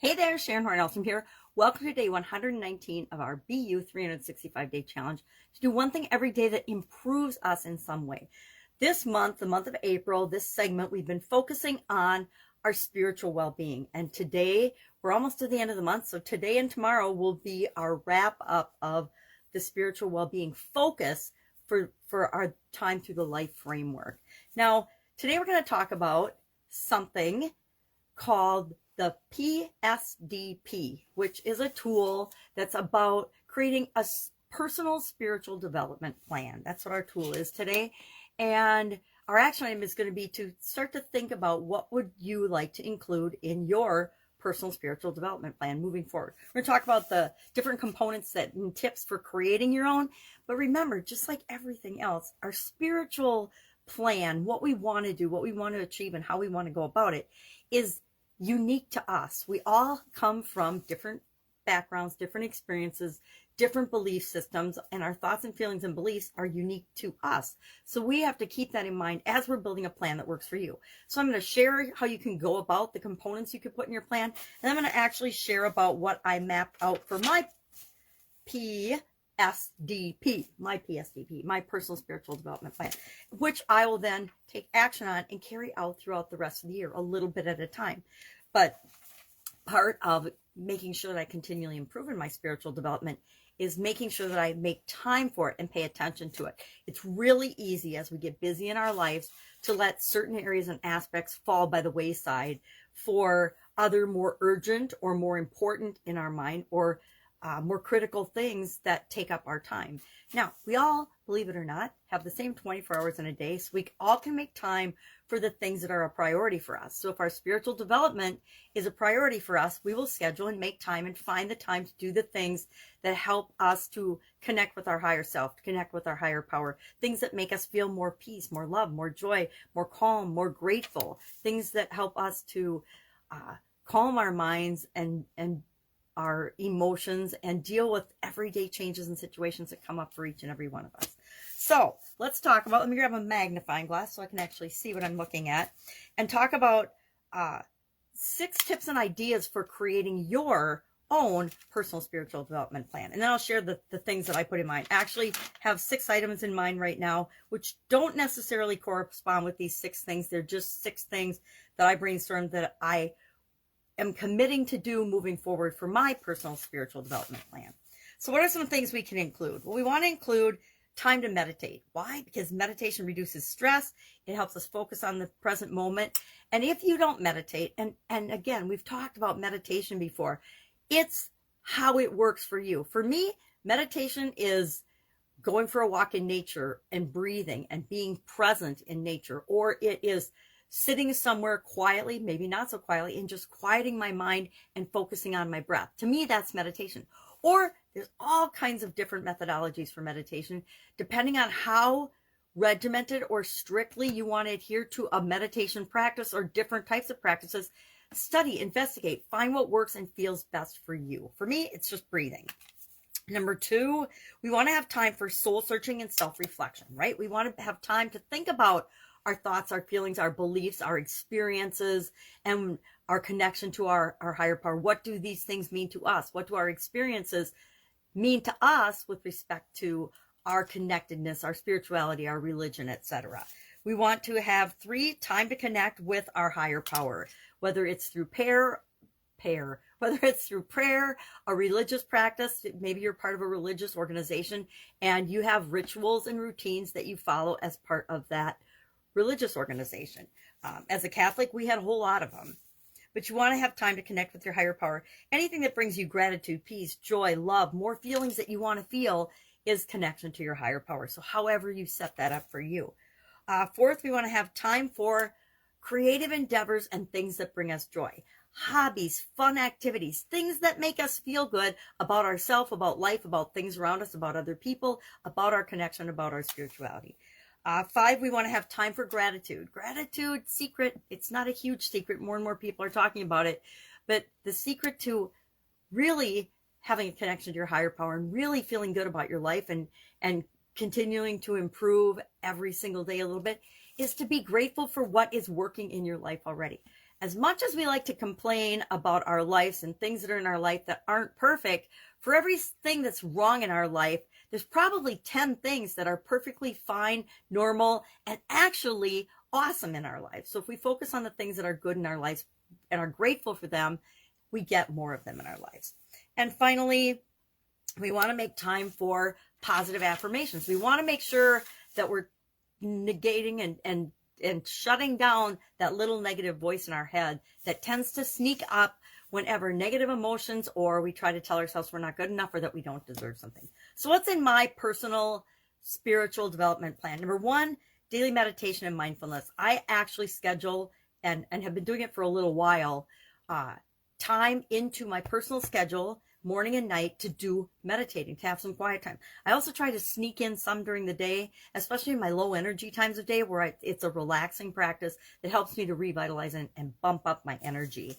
Hey there, Sharon Horne-Ellstrom here. Welcome to day 119 of our BU 365-day challenge to do one thing every day that improves us in some way. This month, the month of April, this segment, we've been focusing on our spiritual well-being. And today, we're almost to the end of the month, so today and tomorrow will be our wrap-up of the spiritual well-being focus for our time through the life framework. Now, today we're going to talk about something called the PSDP, which is a tool that's about creating a personal spiritual development plan. That's what our tool is today. And our action item is going to be to start to think about what would you like to include in your personal spiritual development plan moving forward. We're going to talk about the different components and tips for creating your own. But remember, just like everything else, our spiritual plan, what we want to do, what we want to achieve, and how we want to go about it is unique to us. We all come from different backgrounds, different experiences, different belief systems, and our thoughts and feelings and beliefs are unique to us. So we have to keep that in mind as we're building a plan that works for you. So I'm going to share how you can go about the components you could put in your plan, and I'm going to actually share about what I mapped out for my PSDP, my personal spiritual development plan, which I will then take action on and carry out throughout the rest of the year, a little bit at a time. But part of making sure that I continually improve in my spiritual development is making sure that I make time for it and pay attention to it. It's really easy as we get busy in our lives to let certain areas and aspects fall by the wayside for other more urgent or more important in our mind or more critical things that take up our time. Now, we all, believe it or not, have the same 24 hours in a day, so we all can make time for the things that are a priority for us. So if our spiritual development is a priority for us, we will schedule and make time and find the time to do the things that help us to connect with our higher self, to connect with our higher power, things that make us feel more peace, more love, more joy, more calm, more grateful, things that help us to calm our minds and our emotions and deal with everyday changes and situations that come up for each and every one of us. So let's talk about, let me grab a magnifying glass so I can actually see what I'm looking at, and talk about 6 tips and ideas for creating your own personal spiritual development plan. And then I'll share the things that I put in mind. I actually have 6 items in mind right now, which don't necessarily correspond with these 6 things. They're just 6 things that I brainstormed that I am committing to do moving forward for my personal spiritual development plan. So what are some things we can include? Well, we want to include time to meditate. Why? Because meditation reduces stress. It helps us focus on the present moment. And if you don't meditate, and again, we've talked about meditation before, it's how it works for you. For me, meditation is going for a walk in nature and breathing and being present in nature, or it is sitting somewhere quietly, maybe not so quietly, and just quieting my mind and focusing on my breath. To me, that's meditation. Or there's all kinds of different methodologies for meditation, depending on how regimented or strictly you want to adhere to a meditation practice or different types of practices. Study, investigate, find what works and feels best for you. For me, it's just breathing. Number 2, we want to have time for soul searching and self-reflection, right? We want to have time to think about our thoughts, our feelings, our beliefs, our experiences, and our connection to our higher power. What do these things mean to us? What do our experiences mean to us with respect to our connectedness, our spirituality, our religion, etc.? We want to have 3, time to connect with our higher power, whether it's through whether it's through prayer, a religious practice. Maybe you're part of a religious organization and you have rituals and routines that you follow as part of that religious organization. As a Catholic, we had a whole lot of them. But you want to have time to connect with your higher power. Anything that brings you gratitude, peace, joy, love, more feelings that you want to feel is connection to your higher power. So however you set that up for you. 4th, we want to have time for creative endeavors and things that bring us joy. Hobbies, fun activities, things that make us feel good about ourselves, about life, about things around us, about other people, about our connection, about our spirituality. 5, we want to have time for gratitude. Gratitude, secret, it's not a huge secret. More and more people are talking about it. But the secret to really having a connection to your higher power and really feeling good about your life and continuing to improve every single day a little bit is to be grateful for what is working in your life already. as much as we like to complain about our lives and things that are in our life that aren't perfect, for everything that's wrong in our life, there's probably 10 things that are perfectly fine, normal, and actually awesome in our lives. So if we focus on the things that are good in our lives and are grateful for them, we get more of them in our lives. And finally, we want to make time for positive affirmations. We want to make sure that we're negating and shutting down that little negative voice in our head that tends to sneak up whenever negative emotions, or we try to tell ourselves we're not good enough or that we don't deserve something. So what's in my personal spiritual development plan? Number one, daily meditation and mindfulness. I actually schedule and have been doing it for a little while, time into my personal schedule, morning and night, to do meditating, to have some quiet time. I also try to sneak in some during the day, especially in my low energy times of day where it's a relaxing practice that helps me to revitalize and bump up my energy.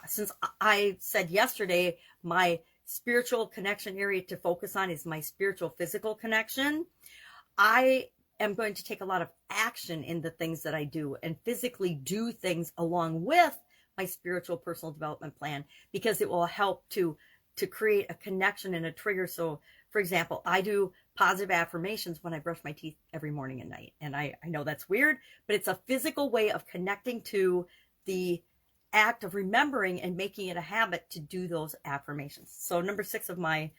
Since I said yesterday, my spiritual connection area to focus on is my spiritual physical connection, I am going to take a lot of action in the things that I do and physically do things along with my spiritual personal development plan, because it will help to create a connection and a trigger. So, for example, I do positive affirmations when I brush my teeth every morning and night. And I know that's weird, but it's a physical way of connecting to the act of remembering and making it a habit to do those affirmations. So number 6 of my,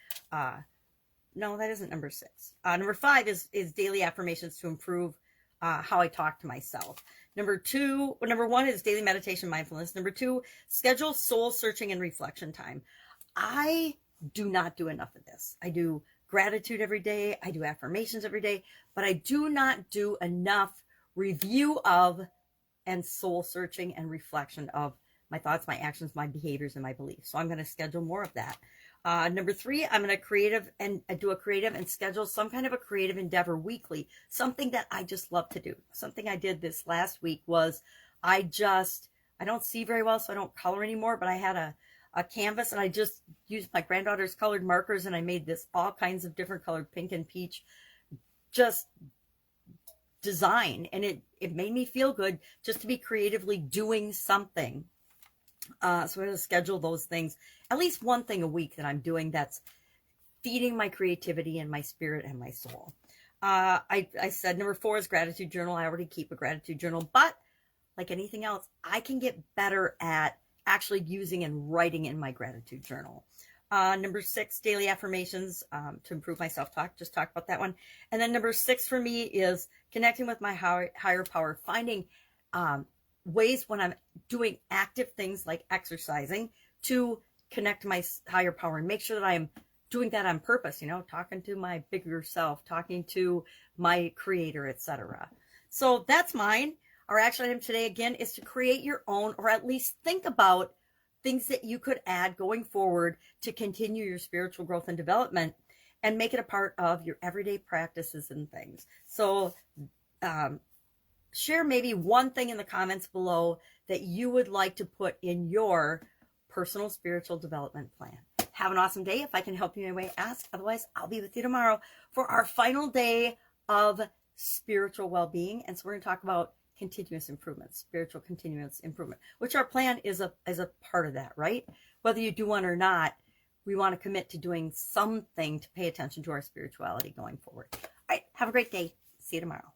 no, that isn't number 6. Number 5 is daily affirmations to improve how I talk to myself. Number 1 is daily meditation, mindfulness. Number 2, schedule soul searching and reflection time. I do not do enough of this. I do gratitude every day. I do affirmations every day, but I do not do enough review of and soul searching and reflection of my thoughts, my actions, my behaviors, and my beliefs. So I'm going to schedule more of that. Number 3, I'm going to do a creative and schedule some kind of a creative endeavor weekly, something that I just love to do. Something I did this last week was I don't see very well, so I don't color anymore, but I had a canvas and I just used my granddaughter's colored markers and I made this all kinds of different colored pink and peach just design, and it made me feel good just to be creatively doing something. So I'm going to schedule those things, at least one thing a week that I'm doing that's feeding my creativity and my spirit and my soul. I said number 4 is gratitude journal. I already keep a gratitude journal, but like anything else, I can get better at actually using and writing in my gratitude journal. Number 6, daily affirmations to improve my self-talk. Just talk about that one. And then number 6 for me is connecting with my higher power, finding ways when I'm doing active things like exercising to connect to my higher power and make sure that I am doing that on purpose, talking to my bigger self, talking to my creator, etc. So that's mine. Our action item today, again, is to create your own, or at least think about things that you could add going forward to continue your spiritual growth and development and make it a part of your everyday practices and things. So share maybe one thing in the comments below that you would like to put in your personal spiritual development plan. Have an awesome day. If I can help you in any way, ask. Otherwise, I'll be with you tomorrow for our final day of spiritual well-being. And so we're going to talk about continuous improvement, spiritual continuous improvement, which our plan is a part of that, right? Whether you do one or not, we want to commit to doing something to pay attention to our spirituality going forward. All right, have a great day. See you tomorrow.